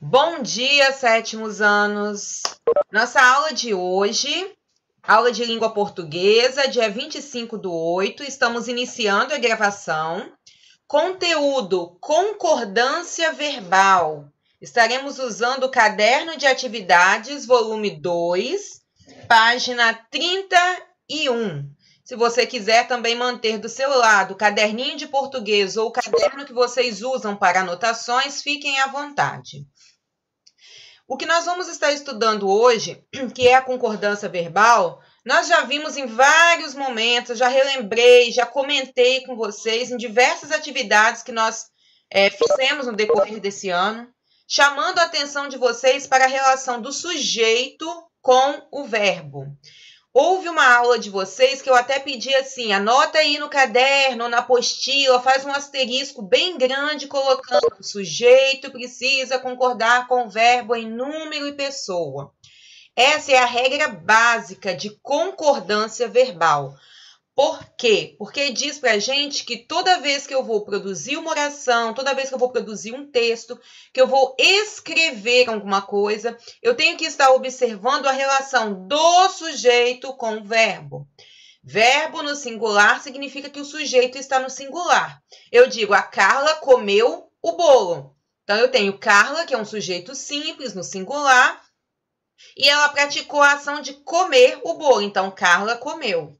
Bom dia, sétimos anos! Nossa aula de hoje, aula de língua portuguesa, dia 25/8, estamos iniciando a gravação. Conteúdo, concordância verbal. Estaremos usando o Caderno de Atividades, volume 2, página 31. Se você quiser também manter do seu lado o caderninho de português ou o caderno que vocês usam para anotações, fiquem à vontade. O que nós vamos estar estudando hoje, que é a concordância verbal, nós já vimos em vários momentos, já relembrei, já comentei com vocês em diversas atividades que nós fizemos no decorrer desse ano, chamando a atenção de vocês para a relação do sujeito com o verbo. Houve uma aula de vocês que eu até pedi assim, anota aí no caderno, na apostila, faz um asterisco bem grande colocando o sujeito precisa concordar com o verbo em número e pessoa. Essa é a regra básica de concordância verbal. Por quê? Porque diz pra gente que toda vez que eu vou produzir uma oração, toda vez que eu vou produzir um texto, que eu vou escrever alguma coisa, eu tenho que estar observando a relação do sujeito com o verbo. Verbo no singular significa que o sujeito está no singular. Eu digo, a Carla comeu o bolo. Então, eu tenho Carla, que é um sujeito simples no singular, e ela praticou a ação de comer o bolo. Então, Carla comeu.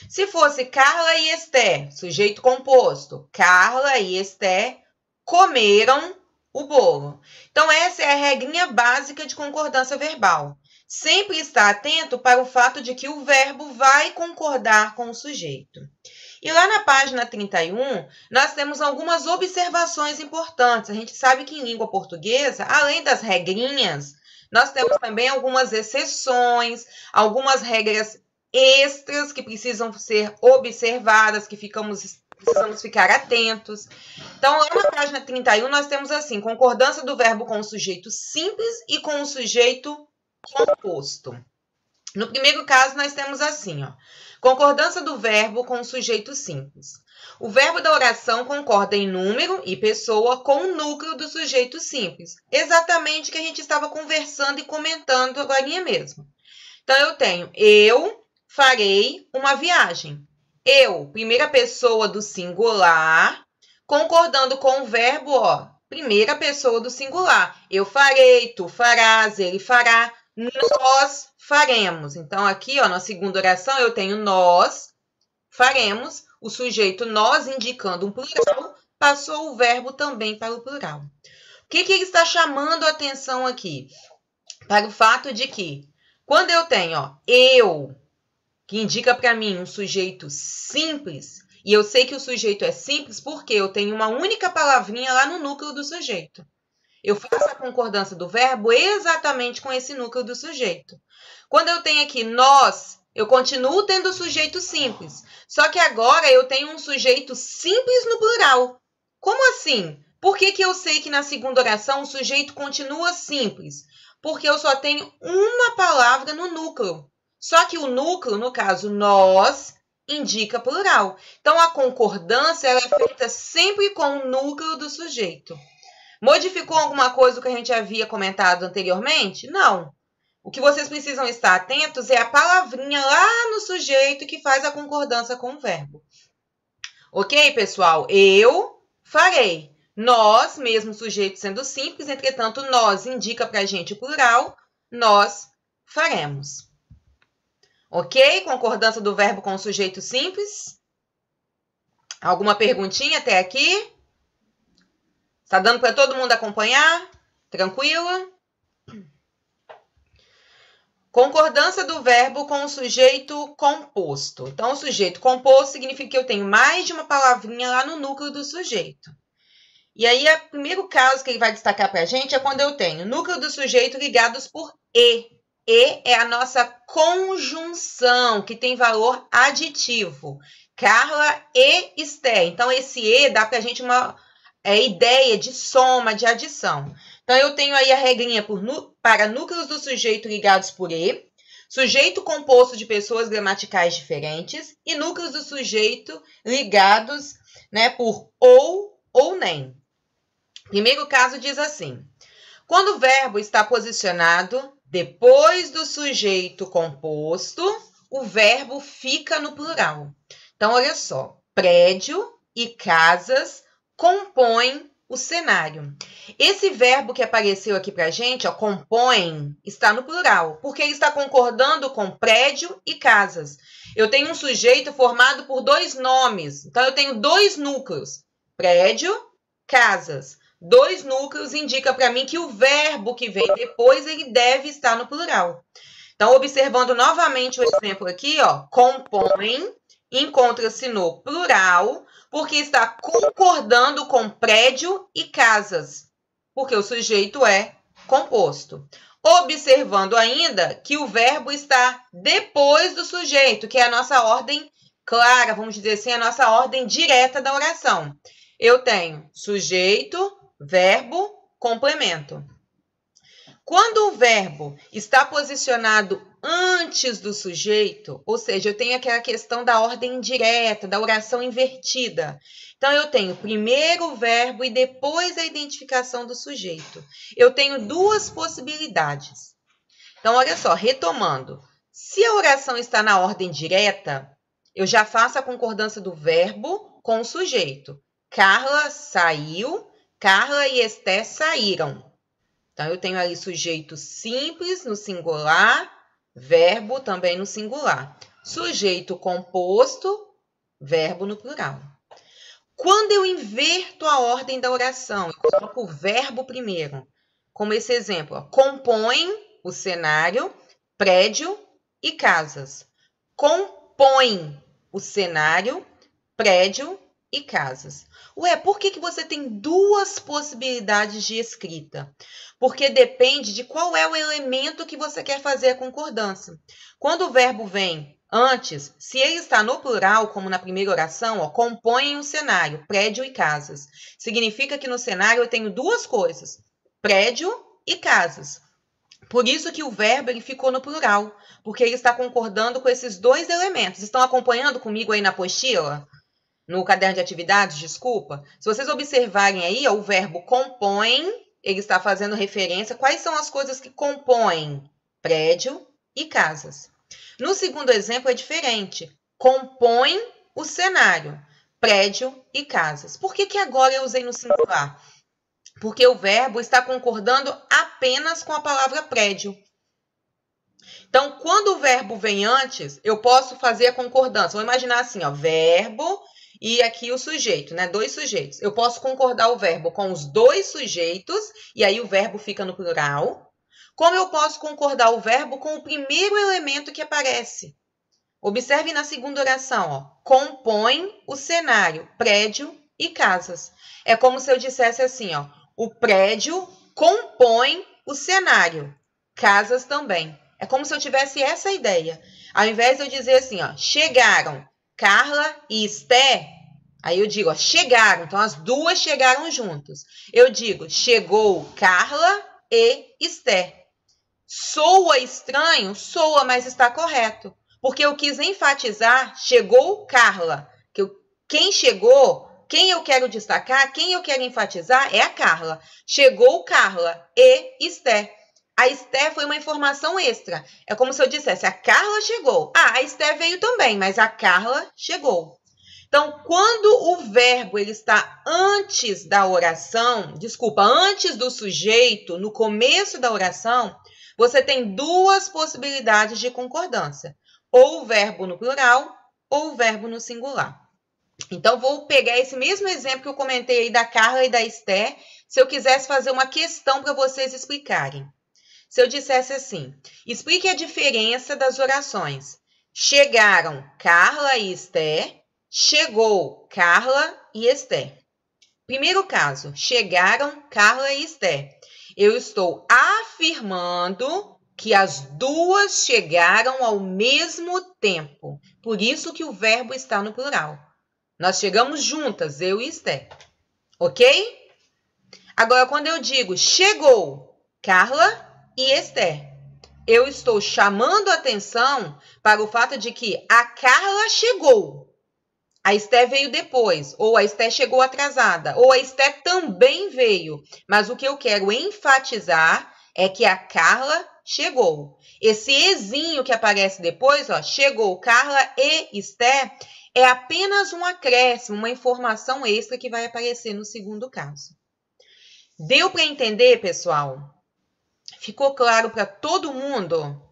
Se fosse Carla e Esther, sujeito composto, Carla e Esther comeram o bolo. Então, essa é a regrinha básica de concordância verbal. Sempre estar atento para o fato de que o verbo vai concordar com o sujeito. E lá na página 31, nós temos algumas observações importantes. A gente sabe que em língua portuguesa, além das regrinhas, nós temos também algumas exceções, algumas regras extras que precisam ser observadas, que precisamos ficar atentos. Então, lá na página 31, nós temos assim, concordância do verbo com o sujeito simples e com o sujeito composto. No primeiro caso, nós temos assim, ó, concordância do verbo com o sujeito simples. O verbo da oração concorda em número e pessoa com o núcleo do sujeito simples. Exatamente o que a gente estava conversando e comentando agora mesmo. Então, eu tenho eu farei uma viagem. Eu, primeira pessoa do singular, concordando com o verbo, ó, primeira pessoa do singular. Eu farei, tu farás, ele fará, nós faremos. Então, aqui, ó, na segunda oração, eu tenho nós faremos, o sujeito nós indicando um plural, passou o verbo também para o plural. O que ele está chamando a atenção aqui? Para o fato de que, quando eu tenho, ó, eu, que indica para mim um sujeito simples, e eu sei que o sujeito é simples porque eu tenho uma única palavrinha lá no núcleo do sujeito. Eu faço a concordância do verbo exatamente com esse núcleo do sujeito. Quando eu tenho aqui nós, eu continuo tendo o sujeito simples, só que agora eu tenho um sujeito simples no plural. Como assim? Por que eu sei que na segunda oração o sujeito continua simples? Porque eu só tenho uma palavra no núcleo. Só que o núcleo, no caso, nós, indica plural. Então, a concordância ela é feita sempre com o núcleo do sujeito. Modificou alguma coisa do que a gente havia comentado anteriormente? Não. O que vocês precisam estar atentos é a palavrinha lá no sujeito que faz a concordância com o verbo. Ok, pessoal? Eu farei. Nós, mesmo sujeito sendo simples, entretanto, nós indica para a gente o plural, nós faremos. Ok? Concordância do verbo com o sujeito simples? Alguma perguntinha até aqui? Está dando para todo mundo acompanhar? Tranquila? Concordância do verbo com o sujeito composto. Então, o sujeito composto significa que eu tenho mais de uma palavrinha lá no núcleo do sujeito. E aí, o primeiro caso que ele vai destacar para a gente é quando eu tenho núcleo do sujeito ligados por E. E é a nossa conjunção, que tem valor aditivo. Carla e Esther. Então, esse E dá para a gente uma ideia de soma, de adição. Então, eu tenho aí a regrinha para núcleos do sujeito ligados por E, sujeito composto de pessoas gramaticais diferentes e núcleos do sujeito ligados, né, por ou nem. Primeiro caso diz assim. Quando o verbo está posicionado depois do sujeito composto, o verbo fica no plural. Então, olha só. Prédio e casas compõem o cenário. Esse verbo que apareceu aqui pra gente, ó, compõem, está no plural, porque ele está concordando com prédio e casas. Eu tenho um sujeito formado por dois nomes, então eu tenho dois núcleos, prédio, casas. Dois núcleos indica para mim que o verbo que vem depois, ele deve estar no plural. Então, observando novamente o exemplo aqui, ó, compõem, encontra-se no plural, porque está concordando com prédio e casas, porque o sujeito é composto. Observando ainda que o verbo está depois do sujeito, que é a nossa ordem clara, vamos dizer assim, a nossa ordem direta da oração. Eu tenho sujeito, verbo, complemento. Quando o verbo está posicionado antes do sujeito, ou seja, eu tenho aquela questão da ordem indireta, da oração invertida. Então, eu tenho primeiro o verbo e depois a identificação do sujeito. Eu tenho duas possibilidades. Então, olha só, retomando. Se a oração está na ordem direta, eu já faço a concordância do verbo com o sujeito. Carla saiu, Carla e Esté saíram. Então, eu tenho ali sujeito simples no singular, verbo também no singular. Sujeito composto, verbo no plural. Quando eu inverto a ordem da oração, eu coloco o verbo primeiro, como esse exemplo, ó, compõem o cenário, prédio e casas. Compõem o cenário, prédio e casas. Ué, por que você tem duas possibilidades de escrita? Porque depende de qual é o elemento que você quer fazer a concordância. Quando o verbo vem antes, se ele está no plural, como na primeira oração, ó, compõem um cenário, prédio e casas. Significa que no cenário eu tenho duas coisas, prédio e casas. Por isso que o verbo ele ficou no plural, porque ele está concordando com esses dois elementos. Estão acompanhando comigo aí na apostila? No caderno de atividades, desculpa. Se vocês observarem aí, ó, o verbo compõem, ele está fazendo referência. Quais são as coisas que compõem? Prédio e casas. No segundo exemplo é diferente. Compõem o cenário, prédio e casas. Por que agora eu usei no singular? Porque o verbo está concordando apenas com a palavra prédio. Então, quando o verbo vem antes, eu posso fazer a concordância. Vamos imaginar assim, ó, verbo e aqui o sujeito, né? Dois sujeitos. Eu posso concordar o verbo com os dois sujeitos, e aí o verbo fica no plural. Como eu posso concordar o verbo com o primeiro elemento que aparece? Observe na segunda oração, ó. Compõe o cenário, prédio e casas. É como se eu dissesse assim, ó. O prédio compõe o cenário, casas também. É como se eu tivesse essa ideia. Ao invés de eu dizer assim, ó, chegaram Carla e Esté, aí eu digo, ó, chegaram. Então, as duas chegaram juntos. Eu digo, chegou Carla e Esté. Soa estranho? Soa, mas está correto. Porque eu quis enfatizar, chegou Carla. Quem chegou, quem eu quero destacar, quem eu quero enfatizar é a Carla. Chegou Carla e Esté. A Esté foi uma informação extra. É como se eu dissesse, a Carla chegou. Ah, a Esté veio também, mas a Carla chegou. Então, quando o verbo ele está antes da oração, antes do sujeito, no começo da oração, você tem duas possibilidades de concordância. Ou o verbo no plural, ou o verbo no singular. Então, vou pegar esse mesmo exemplo que eu comentei aí da Carla e da Esté, se eu quisesse fazer uma questão para vocês explicarem. Se eu dissesse assim, explique a diferença das orações. Chegaram Carla e Esté, chegou Carla e Esté. Primeiro caso, chegaram Carla e Esté. Eu estou afirmando que as duas chegaram ao mesmo tempo. Por isso que o verbo está no plural. Nós chegamos juntas, eu e Esté. Ok? Agora, quando eu digo chegou Carla e Esté, eu estou chamando a atenção para o fato de que a Carla chegou. A Esté veio depois, ou a Esté chegou atrasada, ou a Esté também veio. Mas o que eu quero enfatizar é que a Carla chegou. Esse ezinho que aparece depois, ó, chegou Carla e Esté, é apenas um acréscimo, uma informação extra que vai aparecer no segundo caso. Deu para entender, pessoal? Ficou claro para todo mundo?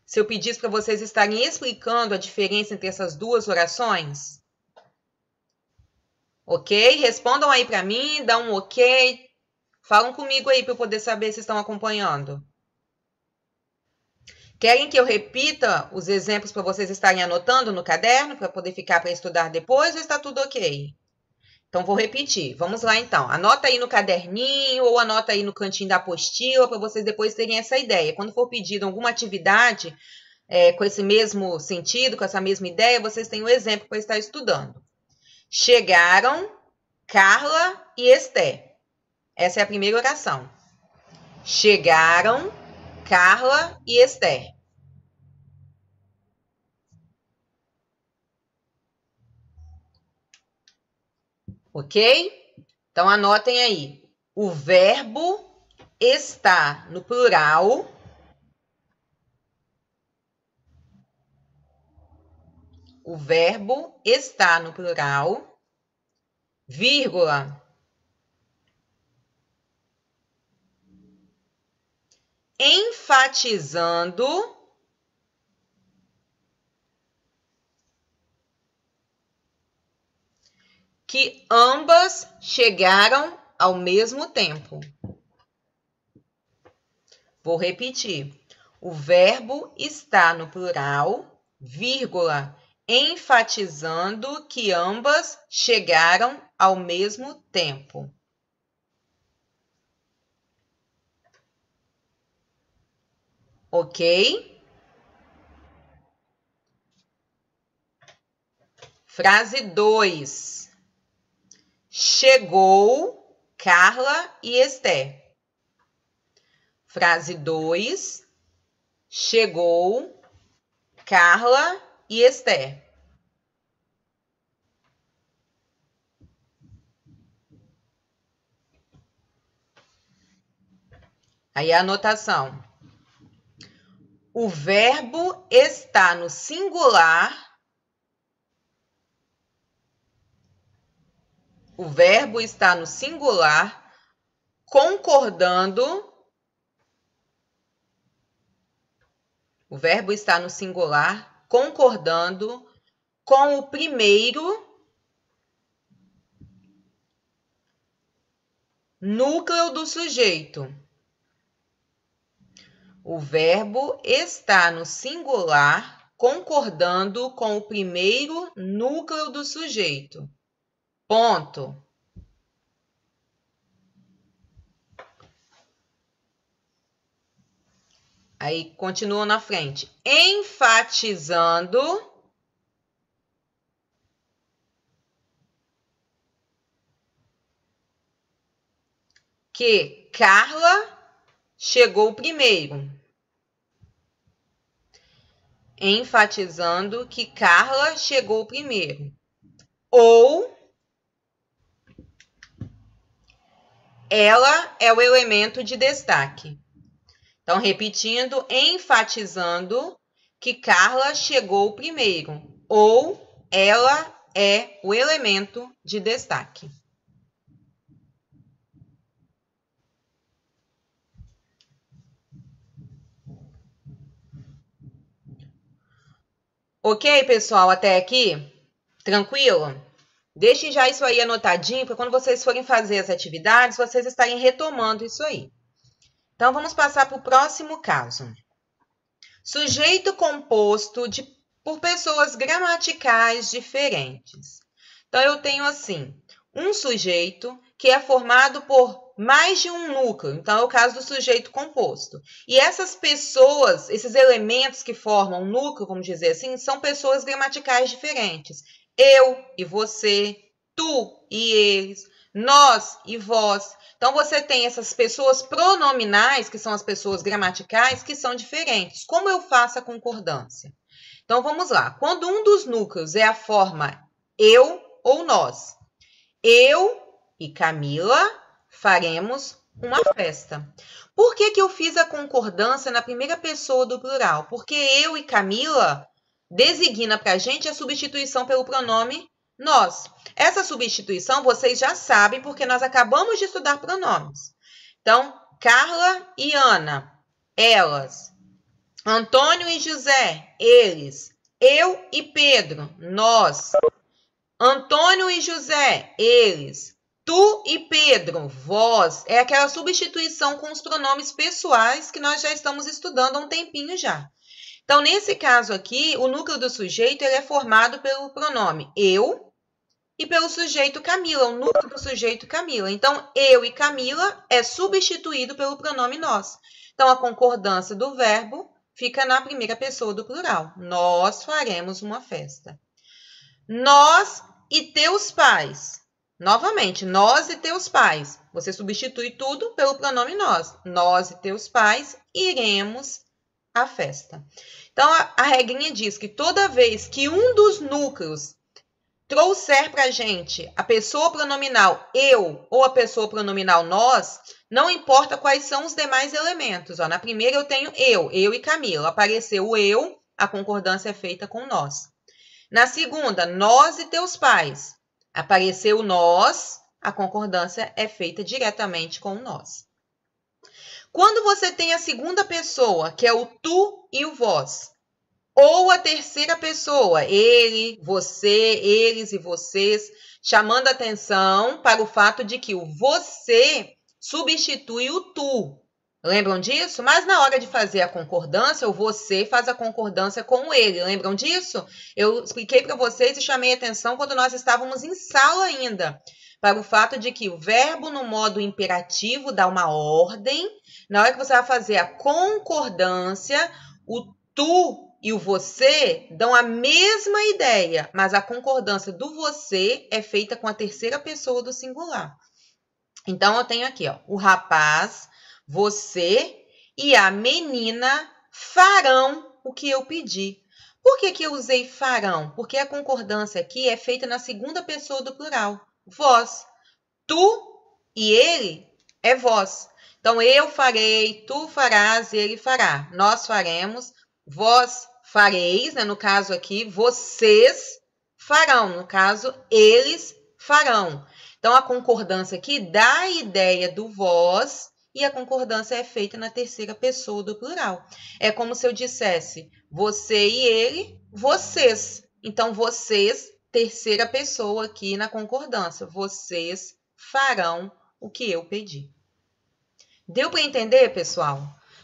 Se eu pedisse para vocês estarem explicando a diferença entre essas duas orações? Ok? Respondam aí para mim, dão um ok. Falam comigo aí para eu poder saber se estão acompanhando. Querem que eu repita os exemplos para vocês estarem anotando no caderno, para poder ficar para estudar depois, ou está tudo ok? Então, vou repetir. Vamos lá, então. Anota aí no caderninho ou anota aí no cantinho da apostila para vocês depois terem essa ideia. Quando for pedido alguma atividade com esse mesmo sentido, com essa mesma ideia, vocês têm um exemplo para estar estudando. Chegaram Carla e Esté. Essa é a primeira oração. Chegaram Carla e Esté. Ok? Então, anotem aí. O verbo está no plural. O verbo está no plural, vírgula. Enfatizando que ambas chegaram ao mesmo tempo. Vou repetir. O verbo está no plural, vírgula, enfatizando que ambas chegaram ao mesmo tempo. Ok? Frase 2. Chegou Carla e Esté. Frase 2. Chegou Carla e Esté. Aí a anotação. O verbo está no singular. O verbo está no singular, concordando. O verbo está no singular, concordando com o primeiro núcleo do sujeito. O verbo está no singular, concordando com o primeiro núcleo do sujeito. Ponto. Aí, continua na frente. Enfatizando que Carla chegou primeiro. Enfatizando que Carla chegou primeiro. Ou ela é o elemento de destaque. Então, repetindo, enfatizando que Carla chegou primeiro. Ou ela é o elemento de destaque. Ok, pessoal, até aqui? Tranquilo? Deixem já isso aí anotadinho, para quando vocês forem fazer as atividades, vocês estarem retomando isso aí. Então, vamos passar para o próximo caso. Sujeito composto por pessoas gramaticais diferentes. Então, eu tenho assim, um sujeito que é formado por mais de um núcleo. Então, é o caso do sujeito composto. E essas pessoas, esses elementos que formam um núcleo, vamos dizer assim, são pessoas gramaticais diferentes. Eu e você, tu e eles, nós e vós. Então, você tem essas pessoas pronominais, que são as pessoas gramaticais, que são diferentes. Como eu faço a concordância? Então, vamos lá. Quando um dos núcleos é a forma eu ou nós. Eu e Camila faremos uma festa. Por que eu fiz a concordância na primeira pessoa do plural? Porque eu e Camila designa para a gente a substituição pelo pronome nós. Essa substituição vocês já sabem porque nós acabamos de estudar pronomes. Então, Carla e Ana, elas. Antônio e José, eles. Eu e Pedro, nós. Antônio e José, eles. Tu e Pedro, vós. É aquela substituição com os pronomes pessoais que nós já estamos estudando há um tempinho já. Então, nesse caso aqui, o núcleo do sujeito ele é formado pelo pronome eu e pelo sujeito Camila, o núcleo do sujeito Camila. Então, eu e Camila é substituído pelo pronome nós. Então, a concordância do verbo fica na primeira pessoa do plural. Nós faremos uma festa. Nós e teus pais. Novamente, nós e teus pais. Você substitui tudo pelo pronome nós. Nós e teus pais iremos à festa. Então, a regrinha diz que toda vez que um dos núcleos trouxer para a gente a pessoa pronominal eu ou a pessoa pronominal nós, não importa quais são os demais elementos. Ó, na primeira eu tenho eu e Camila. Apareceu o eu, a concordância é feita com nós. Na segunda, nós e teus pais. Apareceu nós, a concordância é feita diretamente com nós. Quando você tem a segunda pessoa, que é o tu e o vós, ou a terceira pessoa, ele, você, eles e vocês, chamando atenção para o fato de que o você substitui o tu. Lembram disso? Mas na hora de fazer a concordância, o você faz a concordância com o ele. Lembram disso? Eu expliquei para vocês e chamei atenção quando nós estávamos em sala ainda, para o fato de que o verbo no modo imperativo dá uma ordem. Na hora que você vai fazer a concordância, o tu e o você dão a mesma ideia, mas a concordância do você é feita com a terceira pessoa do singular. Então, eu tenho aqui, ó, o rapaz, você e a menina farão o que eu pedi. Por que eu usei farão? Porque a concordância aqui é feita na segunda pessoa do plural. Vós. Tu e ele é vós. Então, eu farei, tu farás, ele fará. Nós faremos, vós fareis, né? No caso aqui, vocês farão. No caso, eles farão. Então, a concordância aqui dá a ideia do vós e a concordância é feita na terceira pessoa do plural. É como se eu dissesse você e ele, vocês. Então, vocês, terceira pessoa aqui na concordância. Vocês farão o que eu pedi. Deu para entender, pessoal?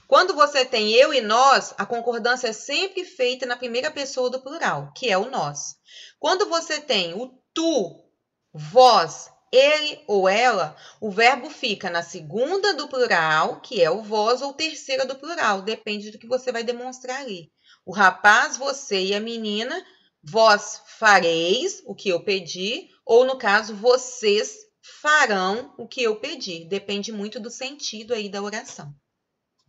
Quando você tem eu e nós, a concordância é sempre feita na primeira pessoa do plural, que é o nós. Quando você tem o tu, vós, ele ou ela, o verbo fica na segunda do plural, que é o vós, ou terceira do plural, depende do que você vai demonstrar ali. O rapaz, você e a menina, vós fareis o que eu pedi, ou no caso, vocês farão o que eu pedi. Depende muito do sentido aí da oração.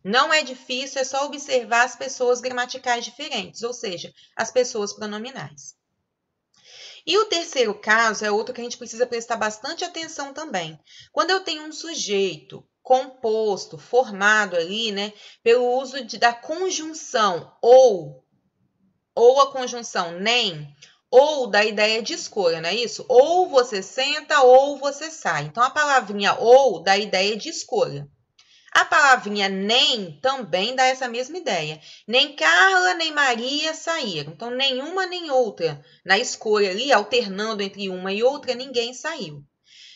Não é difícil, é só observar as pessoas gramaticais diferentes, ou seja, as pessoas pronominais. E o terceiro caso é outro que a gente precisa prestar bastante atenção também. Quando eu tenho um sujeito composto, formado ali, né, pelo uso da conjunção ou a conjunção nem, ou da ideia de escolha, não é isso? Ou você senta ou você sai. Então, a palavrinha ou dá a ideia de escolha. A palavrinha nem também dá essa mesma ideia. Nem Carla, nem Maria saíram. Então, nenhuma nem outra. Na escolha ali, alternando entre uma e outra, ninguém saiu.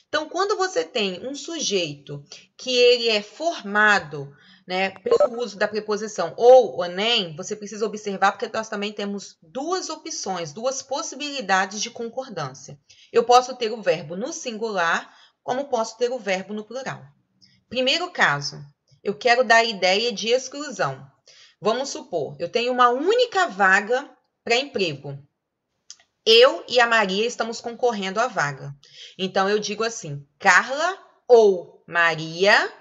Então, quando você tem um sujeito que ele é formado, né, pelo uso da preposição ou nem, você precisa observar porque nós também temos duas opções, duas possibilidades de concordância. Eu posso ter o verbo no singular, como posso ter o verbo no plural. Primeiro caso, eu quero dar a ideia de exclusão. Vamos supor, eu tenho uma única vaga para emprego. Eu e a Maria estamos concorrendo à vaga. Então, eu digo assim, Carla ou Maria,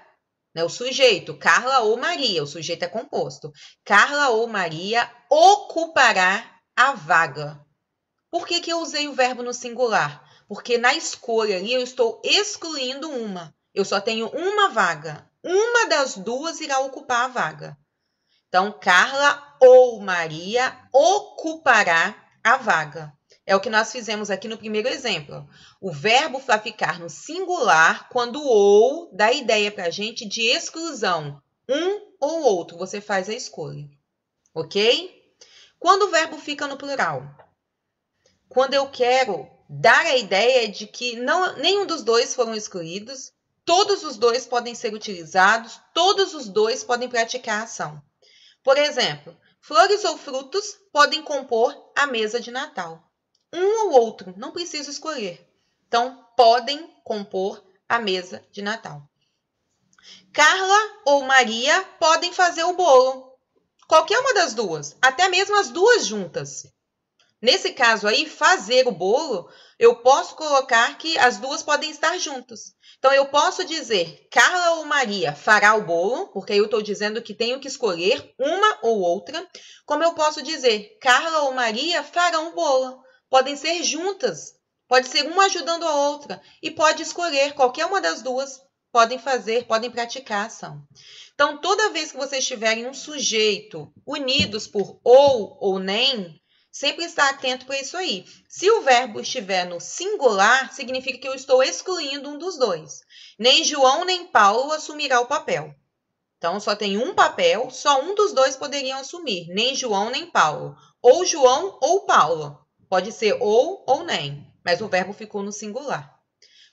né, o sujeito, Carla ou Maria, o sujeito é composto. Carla ou Maria ocupará a vaga. Por que eu usei o verbo no singular? Porque na escolha ali eu estou excluindo uma. Eu só tenho uma vaga. Uma das duas irá ocupar a vaga. Então, Carla ou Maria ocupará a vaga. É o que nós fizemos aqui no primeiro exemplo. O verbo vai ficar no singular quando o ou dá ideia para a gente de exclusão. Um ou outro, você faz a escolha. Ok? Quando o verbo fica no plural? Quando eu quero dar a ideia de que nenhum dos dois foram excluídos, todos os dois podem ser utilizados, todos os dois podem praticar a ação. Por exemplo, flores ou frutos podem compor a mesa de Natal. Um ou outro, não preciso escolher. Então, podem compor a mesa de Natal. Carla ou Maria podem fazer o bolo. Qualquer uma das duas, até mesmo as duas juntas. Nesse caso aí, fazer o bolo, eu posso colocar que as duas podem estar juntas. Então, eu posso dizer Carla ou Maria fará o bolo, porque eu estou dizendo que tenho que escolher uma ou outra. Como eu posso dizer Carla ou Maria farão o bolo. Podem ser juntas. Pode ser uma ajudando a outra. E pode escolher qualquer uma das duas. Podem fazer, podem praticar a ação. Então, toda vez que vocês tiverem um sujeito unidos por ou nem, sempre está atento para isso aí. Se o verbo estiver no singular, significa que eu estou excluindo um dos dois. Nem João nem Paulo assumirá o papel. Então, só tem um papel, só um dos dois poderiam assumir. Nem João nem Paulo. Ou João ou Paulo. Pode ser ou nem, mas o verbo ficou no singular.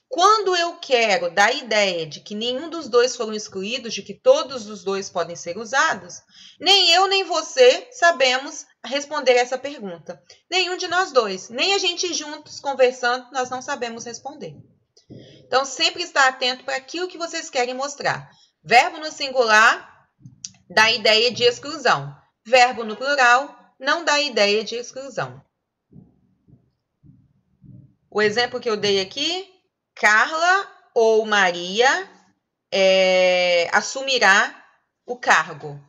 Quando eu quero dar a ideia de que nenhum dos dois foram excluídos, de que todos os dois podem ser usados, nem eu nem você sabemos responder essa pergunta. Nenhum de nós dois, nem a gente juntos conversando, nós não sabemos responder. Então, sempre está atento para aquilo que vocês querem mostrar. Verbo no singular dá a ideia de exclusão. Verbo no plural não dá a ideia de exclusão. O exemplo que eu dei aqui, Carla ou Maria assumirá o cargo.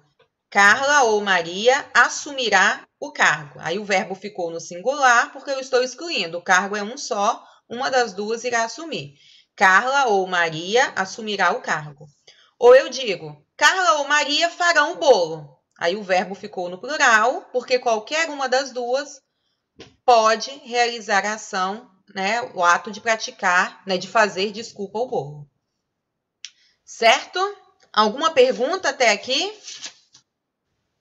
Carla ou Maria assumirá o cargo. Aí o verbo ficou no singular porque eu estou excluindo. O cargo é um só, uma das duas irá assumir. Carla ou Maria assumirá o cargo. Ou eu digo, Carla ou Maria farão o bolo. Aí o verbo ficou no plural porque qualquer uma das duas pode realizar a ação, né, o ato de praticar, né, de fazer, desculpa, o bolo. Certo? Alguma pergunta até aqui?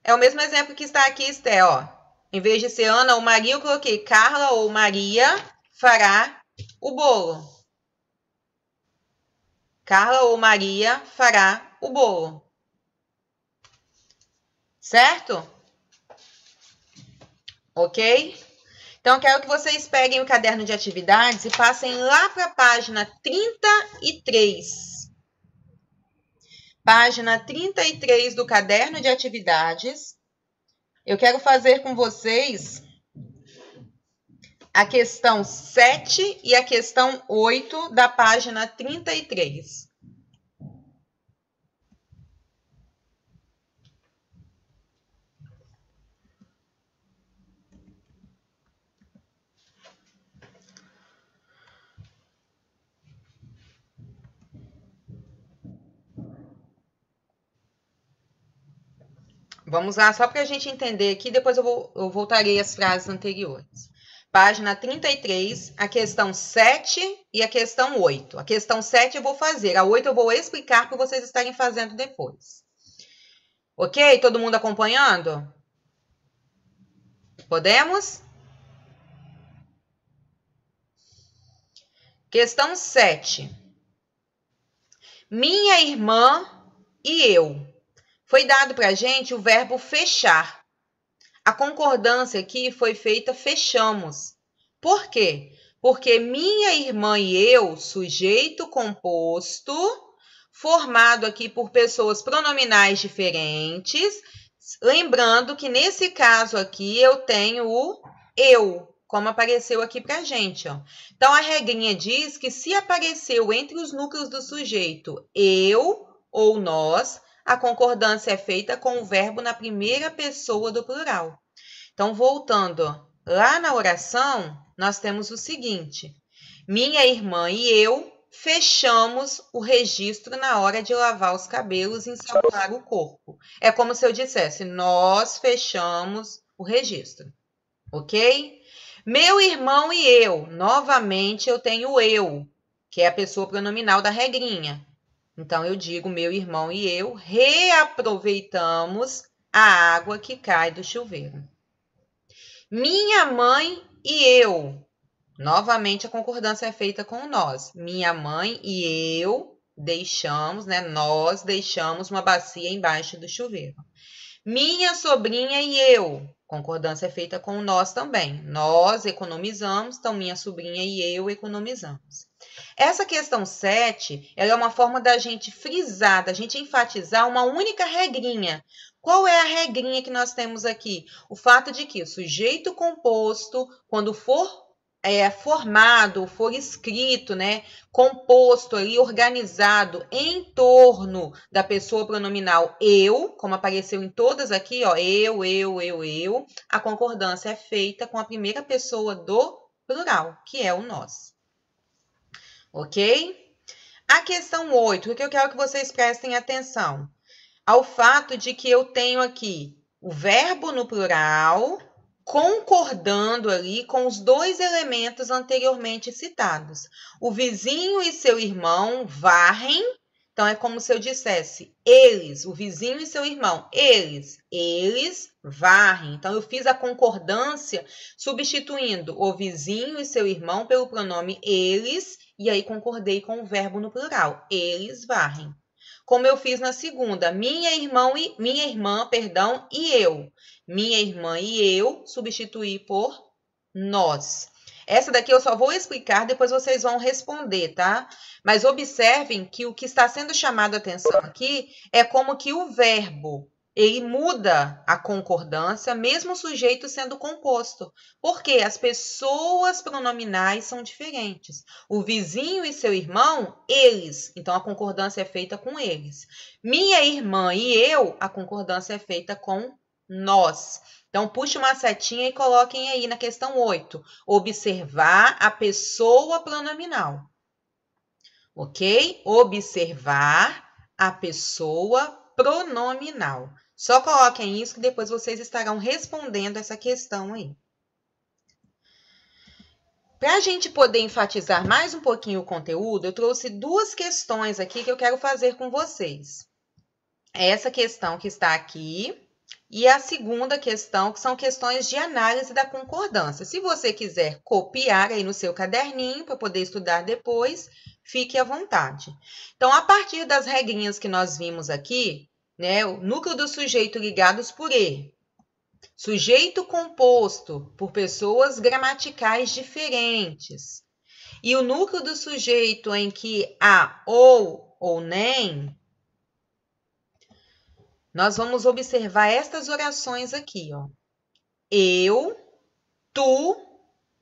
É o mesmo exemplo que está aqui, Esté, ó. Em vez de ser Ana ou Maria, eu coloquei Carla ou Maria fará o bolo. Carla ou Maria fará o bolo. Certo? Ok? Então, eu quero que vocês peguem o caderno de atividades e passem lá para a página 33. Página 33 do caderno de atividades. Eu quero fazer com vocês a questão 7 e a questão 8 da página 33. Vamos lá, só para a gente entender aqui, depois eu voltarei às frases anteriores. Página 33, a questão 7 e a questão 8. A questão 7 eu vou fazer, a 8 eu vou explicar para vocês estarem fazendo depois. Ok? Todo mundo acompanhando? Podemos? Questão 7. Minha irmã e eu. Foi dado para a gente o verbo fechar. A concordância aqui foi feita fechamos. Por quê? Porque minha irmã e eu, sujeito composto, formado aqui por pessoas pronominais diferentes. Lembrando que nesse caso aqui eu tenho o eu, como apareceu aqui para a gente. Ó. Então, a regrinha diz que se apareceu entre os núcleos do sujeito eu ou nós, a concordância é feita com o verbo na primeira pessoa do plural. Então, voltando, Lá na oração, nós temos o seguinte: minha irmã e eu fechamos o registro na hora de lavar os cabelos e ensaboar o corpo. É como se eu dissesse: nós fechamos o registro, ok? Meu irmão e eu, novamente eu tenho eu, que é a pessoa pronominal da regrinha. Então eu digo: meu irmão e eu reaproveitamos a água que cai do chuveiro. Minha mãe e eu. Novamente a concordância é feita com nós. Minha mãe e eu deixamos, né? Nós deixamos uma bacia embaixo do chuveiro. Minha sobrinha e eu. Concordância é feita com nós também. Nós economizamos, então minha sobrinha e eu economizamos. Essa questão 7, ela é uma forma da gente frisar, da gente enfatizar uma única regrinha. Qual é a regrinha que nós temos aqui? O fato de que o sujeito composto, quando for formado, for escrito, né, composto ali, organizado em torno da pessoa pronominal eu, como apareceu em todas aqui, ó, eu, a concordância é feita com a primeira pessoa do plural, que é o nós. Ok? A questão 8, o que eu quero que vocês prestem atenção? Ao fato de que eu tenho aqui o verbo no plural, concordando ali com os dois elementos anteriormente citados. O vizinho e seu irmão varrem, então é como se eu dissesse eles, o vizinho e seu irmão, eles varrem. Então eu fiz a concordância substituindo o vizinho e seu irmão pelo pronome eles, e aí concordei com o verbo no plural, eles varrem. Como eu fiz na segunda, minha irmã e eu. Minha irmã e eu substituí por nós. Essa daqui eu só vou explicar, depois vocês vão responder, tá? Mas observem que o que está sendo chamado a atenção aqui é como que o verbo, ele muda a concordância, mesmo o sujeito sendo composto. Porque as pessoas pronominais são diferentes. O vizinho e seu irmão, eles. Então, a concordância é feita com eles. Minha irmã e eu, a concordância é feita com nós. Então, puxe uma setinha e coloquem aí na questão 8. Observar a pessoa pronominal. Ok? Observar a pessoa pronominal. Só coloquem isso que depois vocês estarão respondendo essa questão aí. Para a gente poder enfatizar mais um pouquinho o conteúdo, eu trouxe duas questões aqui que eu quero fazer com vocês. Essa questão que está aqui e a segunda questão, que são questões de análise da concordância. Se você quiser copiar aí no seu caderninho para poder estudar depois, fique à vontade. Então, a partir das regrinhas que nós vimos aqui, né, o núcleo do sujeito ligados por E, sujeito composto por pessoas gramaticais diferentes, e o núcleo do sujeito em que há ou nem, nós vamos observar estas orações aqui, ó. Eu, tu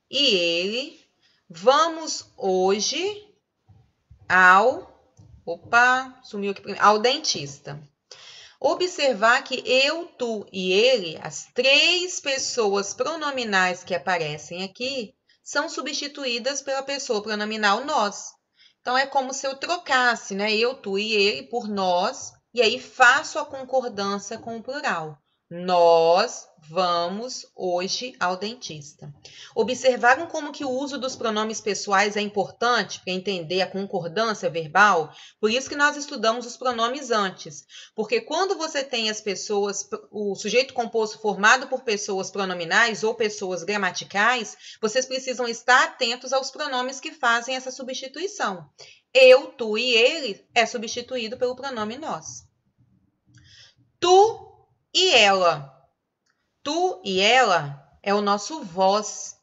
e ele vamos hoje ao dentista. Observar que eu, tu e ele, as três pessoas pronominais que aparecem aqui, são substituídas pela pessoa pronominal nós. Então, é como se eu trocasse, né, eu, tu e ele por nós, e aí faço a concordância com o plural. Nós vamos hoje ao dentista. Observaram como que o uso dos pronomes pessoais é importante para entender a concordância verbal? Por isso que nós estudamos os pronomes antes. Porque quando você tem as pessoas, o sujeito composto formado por pessoas pronominais ou pessoas gramaticais, vocês precisam estar atentos aos pronomes que fazem essa substituição. Eu, tu e ele é substituído pelo pronome nós. Tu e ela. Tu e ela é o nosso vós.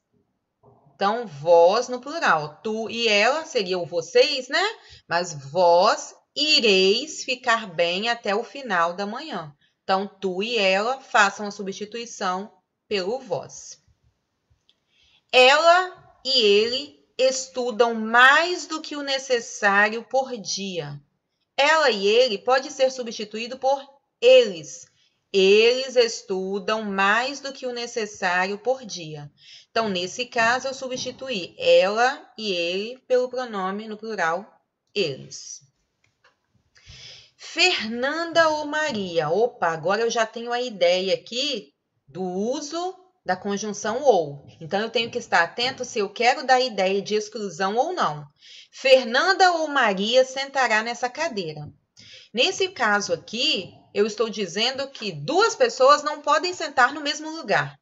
Então, vós no plural. Tu e ela seria o vocês, né? Mas vós ireis ficar bem até o final da manhã. Então, tu e ela façam a substituição pelo vós. Ela e ele estudam mais do que o necessário por dia. Ela e ele pode ser substituído por eles. Eles estudam mais do que o necessário por dia. Então, nesse caso, eu substituí ela e ele pelo pronome no plural, eles. Fernanda ou Maria? Opa, agora eu já tenho a ideia aqui do uso da conjunção ou. Então, eu tenho que estar atento se eu quero dar ideia de exclusão ou não. Fernanda ou Maria sentará nessa cadeira. Nesse caso aqui, eu estou dizendo que duas pessoas não podem sentar no mesmo lugar.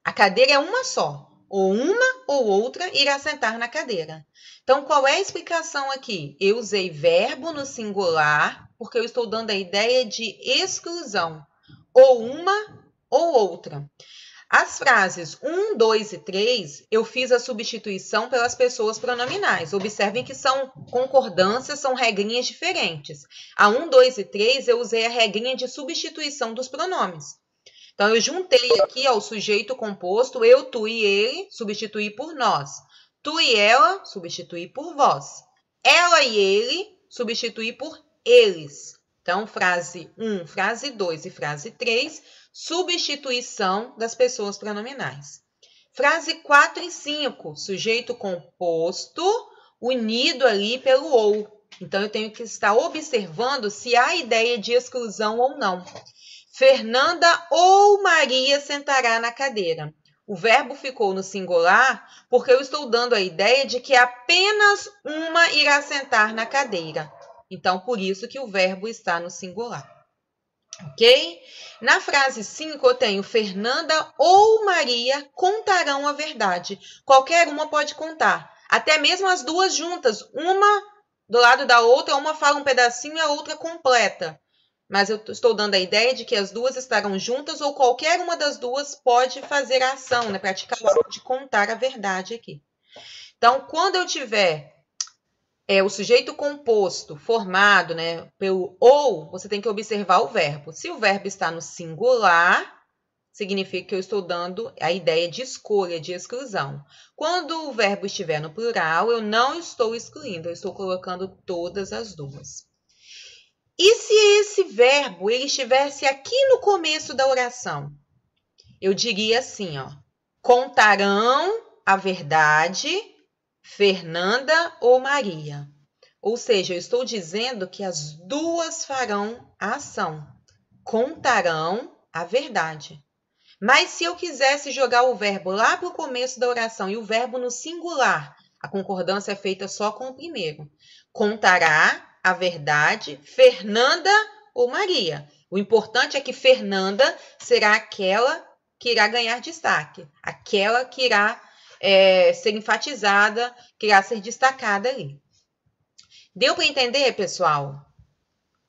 A cadeira é uma só. Ou uma ou outra irá sentar na cadeira. Então, qual é a explicação aqui? Eu usei verbo no singular, porque eu estou dando a ideia de exclusão. Ou uma ou outra. As frases 1, 2 e 3, eu fiz a substituição pelas pessoas pronominais. Observem que são concordâncias, são regrinhas diferentes. A 1, 2 e 3, eu usei a regrinha de substituição dos pronomes. Então, eu juntei aqui o sujeito composto, eu, tu e ele, substituí por nós. Tu e ela, substituí por vós. Ela e ele, substituí por eles. Então, frase 1, frase 2 e frase 3, substituição das pessoas pronominais. Frase 4 e 5, sujeito composto, unido ali pelo ou. Então, eu tenho que estar observando se há ideia de exclusão ou não. Fernanda ou Maria sentará na cadeira. O verbo ficou no singular porque eu estou dando a ideia de que apenas uma irá sentar na cadeira. Então, por isso que o verbo está no singular. Ok? Na frase 5, eu tenho Fernanda ou Maria contarão a verdade. Qualquer uma pode contar. Até mesmo as duas juntas. Uma do lado da outra, uma fala um pedacinho e a outra completa. Mas eu estou dando a ideia de que as duas estarão juntas ou qualquer uma das duas pode fazer a ação, né? Praticar o ato de contar a verdade aqui. Então, quando eu tiver o sujeito composto formado, né, pelo ou, você tem que observar o verbo. Se o verbo está no singular, significa que eu estou dando a ideia de escolha, de exclusão. Quando o verbo estiver no plural, eu não estou excluindo, eu estou colocando todas as duas. E se esse verbo ele estivesse aqui no começo da oração? Eu diria assim, ó, contarão a verdade Fernanda ou Maria. Ou seja, eu estou dizendo que as duas farão a ação. Contarão a verdade. Mas se eu quisesse jogar o verbo lá para o começo da oração e o verbo no singular, a concordância é feita só com o primeiro. Contará a verdade Fernanda ou Maria. O importante é que Fernanda será aquela que irá ganhar destaque, aquela que irá ser enfatizada, que irá ser destacada ali. Deu para entender, pessoal?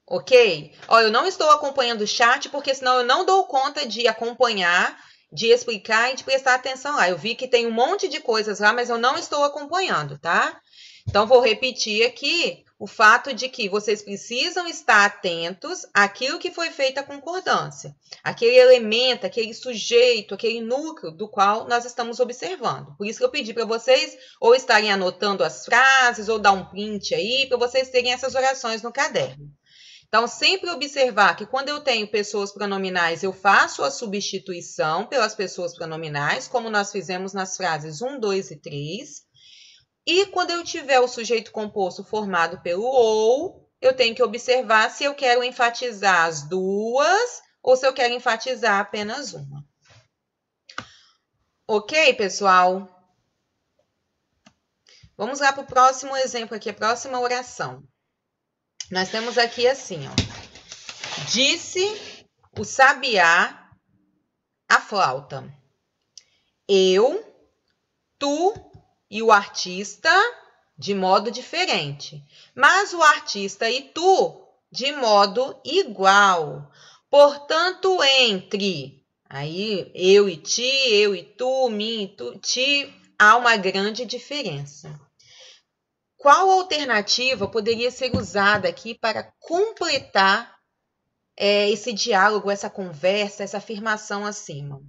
Ok? Ó, eu não estou acompanhando o chat, porque senão eu não dou conta de acompanhar, de explicar e de prestar atenção lá. Eu vi que tem um monte de coisas lá, mas eu não estou acompanhando, tá? Então, vou repetir aqui o fato de que vocês precisam estar atentos àquilo que foi feita a concordância. Aquele elemento, aquele sujeito, aquele núcleo do qual nós estamos observando. Por isso que eu pedi para vocês ou estarem anotando as frases ou dar um print aí para vocês terem essas orações no caderno. Então, sempre observar que quando eu tenho pessoas pronominais, eu faço a substituição pelas pessoas pronominais, como nós fizemos nas frases 1, 2 e 3. E quando eu tiver o sujeito composto formado pelo ou, eu tenho que observar se eu quero enfatizar as duas ou se eu quero enfatizar apenas uma. Ok, pessoal? Vamos lá para o próximo exemplo aqui, a próxima oração. Nós temos aqui assim, ó. Disse o sabiá à flauta. Eu, tu e o artista de modo diferente, mas o artista e tu de modo igual. Portanto, entre aí eu e ti, eu e tu, mim e tu, ti, há uma grande diferença. Qual alternativa poderia ser usada aqui para completar esse diálogo, essa conversa, essa afirmação acima?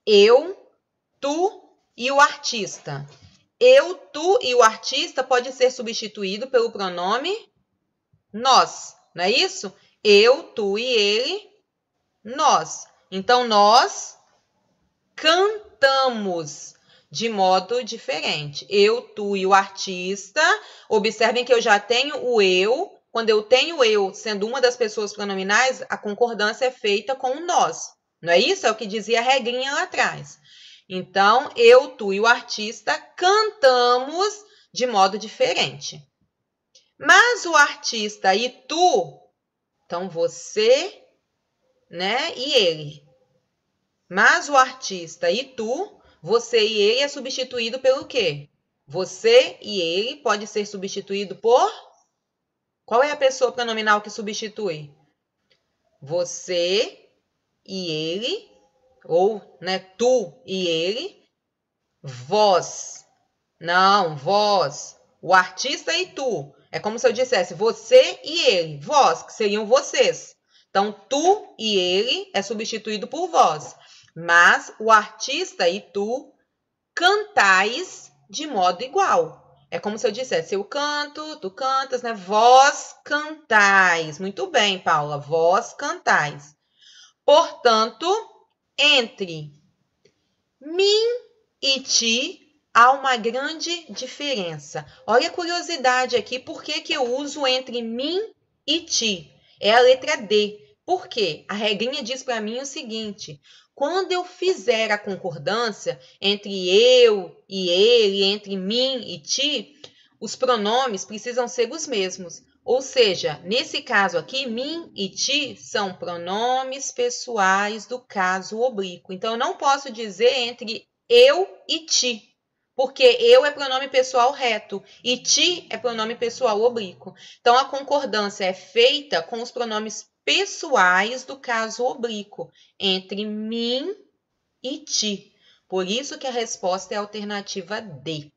Eu, tu e o artista. Eu, tu e o artista pode ser substituído pelo pronome nós, não é isso? Eu, tu e ele nós. Então, nós cantamos de modo diferente. Eu, tu e o artista. Observem que eu já tenho o eu. Quando eu tenho eu sendo uma das pessoas pronominais, a concordância é feita com o nós. Não é isso? É o que dizia a regrinha lá atrás. Então, eu, tu e o artista cantamos de modo diferente. Mas o artista e tu, então você, né, e ele. Mas o artista e tu, você e ele é substituído pelo quê? Você e ele pode ser substituído por... Qual é a pessoa pronominal que substitui? Você e ele, ou, né, tu e ele, vós. Não, vós. O artista e tu. É como se eu dissesse você e ele, vós, que seriam vocês. Então, tu e ele é substituído por vós. Mas o artista e tu cantais de modo igual. É como se eu dissesse, eu canto, tu cantas, né? Vós cantais. Muito bem, Paula, vós cantais. Portanto, entre mim e ti há uma grande diferença. Olha a curiosidade aqui, por que eu uso entre mim e ti? É a letra D. Por quê? A regrinha diz para mim o seguinte: quando eu fizer a concordância entre eu e ele, entre mim e ti, os pronomes precisam ser os mesmos. Ou seja, nesse caso aqui, mim e ti são pronomes pessoais do caso oblíquo. Então, eu não posso dizer entre eu e ti, porque eu é pronome pessoal reto e ti é pronome pessoal oblíquo. Então, a concordância é feita com os pronomes pessoais do caso oblíquo, entre mim e ti. Por isso que a resposta é a alternativa D.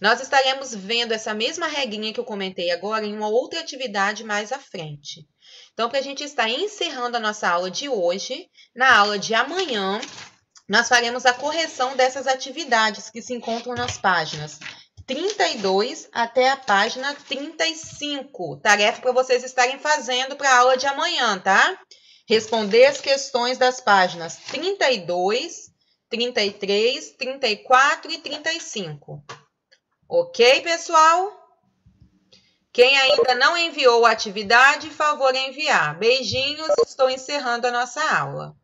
Nós estaremos vendo essa mesma regrinha que eu comentei agora em uma outra atividade mais à frente. Então, para a gente estar encerrando a nossa aula de hoje, na aula de amanhã, nós faremos a correção dessas atividades que se encontram nas páginas 32 até a página 35. Tarefa para vocês estarem fazendo para a aula de amanhã, tá? Responder as questões das páginas 32, 33, 34 e 35. Ok, pessoal? Quem ainda não enviou a atividade, favor enviar. Beijinhos, estou encerrando a nossa aula.